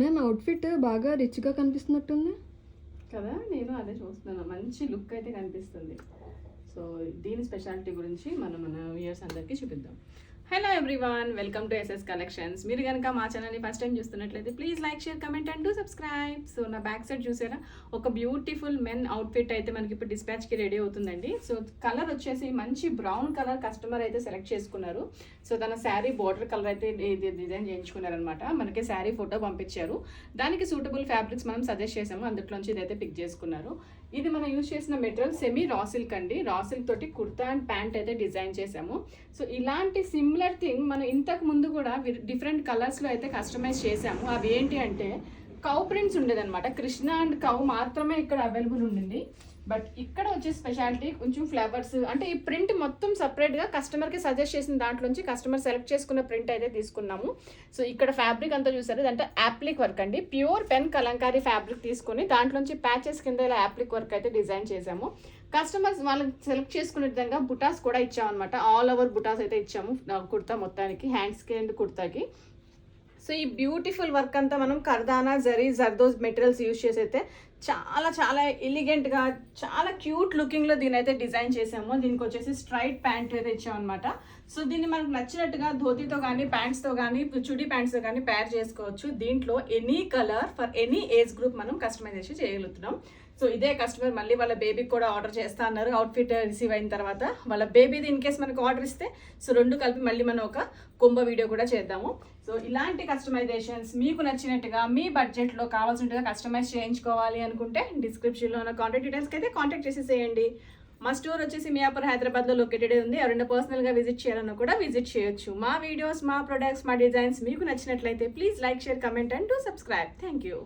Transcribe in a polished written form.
మేము అవుట్ఫిట్ బాగా రిచ్గా కనిపిస్తున్నట్టుంది కదా. నేను అదే చూస్తున్నాను, మంచి లుక్ అయితే కనిపిస్తుంది. సో దీని స్పెషాలిటీ గురించి మన వ్యూయర్స్ అందరికీ చూపిద్దాం. Hello everyone, welcome to SS collections. మీరు కనుక మా ఛానల్ని ఫస్ట్ టైం చూస్తున్నట్లయితే please like, share, comment and do subscribe. So నా బ్యాక్ సైడ్ చూసారా, ఒక బ్యూటిఫుల్ మెన్ అవుట్ఫిట్ అయితే మనకి ఇప్పుడు డిస్పాచ్కి రెడీ అవుతుందండి. సో కలర్ వచ్చేసి మంచి బ్రౌన్ కలర్ కస్టమర్ అయితే సెలెక్ట్ చేసుకున్నారు. సో తన శారీ బోర్డర్ కలర్ అయితే డిజైన్ చేయించుకున్నారనమాట. మనకి శారీ ఫోటో పంపించారు, దానికి సూటబుల్ ఫ్యాబ్రిక్స్ మనం సజెస్ట్ చేసాము, అందులోంచి ఇదైతే పిక్ చేసుకున్నారు. ఇది మనం యూజ్ చేసిన మెటీరియల్ సెమీ రా సిల్క్ అండి. రా సిల్క్ తోటి కుర్తా అండ్ ప్యాంట్ అయితే డిజైన్ చేసాము. సో ఇలాంటి సిమిలర్ థింగ్ మనం ఇంతకు ముందు కూడా డిఫరెంట్ కలర్స్లో అయితే కస్టమైజ్ చేసాము. అవి ఏంటి అంటే కౌ ప్రింట్స్ ఉండేదన్నమాట. కృష్ణ అండ్ కౌ మాత్రమే ఇక్కడ అవైలబుల్ ఉండింది. బట్ ఇక్కడ వచ్చే స్పెషాలిటీ కొంచెం ఫ్లవర్స్, అంటే ఈ ప్రింట్ మొత్తం సపరేట్గా కస్టమర్కి సజెస్ట్ చేసిన దాంట్లోంచి కస్టమర్ సెలెక్ట్ చేసుకున్న ప్రింట్ అయితే తీసుకున్నాము. సో ఇక్కడ ఫ్యాబ్రిక్ అంతా చూసారు, ఇదంటే యాప్లిక్ వర్క్ అండి. ప్యూర్ పెన్ కలంకారీ ఫ్యాబ్రిక్ తీసుకొని దాంట్లోంచి ప్యాచెస్ కింద ఇలా యాప్లిక్ వర్క్ అయితే డిజైన్ చేసాము. కస్టమర్స్ వాళ్ళని సెలెక్ట్ చేసుకునే విధంగా బుటాస్ కూడా ఇచ్చామన్నమాట. ఆల్ ఓవర్ బుటాస్ అయితే ఇచ్చాము కుర్తా మొత్తానికి, హ్యాండ్స్కి అండ్ కుర్తాకి. సో ఈ బ్యూటిఫుల్ వర్క్ అంతా మనం కర్దానా, జరీ, జర్దోజ్ మెటీరియల్స్ యూజ్ చేసి అయితే చాలా చాలా ఎలిగెంట్గా, చాలా క్యూట్ లుకింగ్లో దీని అయితే డిజైన్ చేసాము. దీనికి వచ్చేసి స్ట్రైట్ ప్యాంట్ అయితే ఇచ్చామన్నమాట. సో దీన్ని మనకు నచ్చినట్టుగా ధోతితో కానీ, ప్యాంట్స్తో కానీ, చుడీ ప్యాంట్స్తో కానీ పేర్ చేసుకోవచ్చు. దీంట్లో any colour for any age group మనం కస్టమైజేషన్ చేయగలుగుతున్నాం. సో ఇదే కస్టమర్ మళ్ళీ వాళ్ళ బేబీకి కూడా ఆర్డర్ చేస్తా అన్నారు. అవుట్ఫిట్ రిసీవ్ అయిన తర్వాత వాళ్ళ బేబీది ఇన్ కేస్ మనకు ఆర్డర్ ఇస్తే, సో రెండు కలిపి మళ్ళీ మనం ఒక కుంభ వీడియో కూడా చేద్దాము. సో ఇలాంటి కస్టమైజేషన్స్ మీకు నచ్చినట్టుగా మీ బడ్జెట్లో కావాల్సినట్టుగా కస్టమైజ్ చేయించుకోవాలి అనుకుంటే డిస్క్రిప్షన్లో ఉన్న కాంటాక్ట్ డీటెయిల్స్కి అయితే కాంటాక్ట్ చేసేసేయండి. మా స్టోర్ వచ్చేసి మియాపూర్, హైదరాబాద్లో లొకేటెడ్ ఉంది. ఎవరైనా పర్సనల్గా విజిట్ చేయాలన్నా కూడా విజిట్ చేయొచ్చు. మా వీడియోస్, మా ప్రొడక్ట్స్, మా డిజైన్స్ మీకు నచ్చినట్లయితే please like, share, comment and do subscribe. Thank you.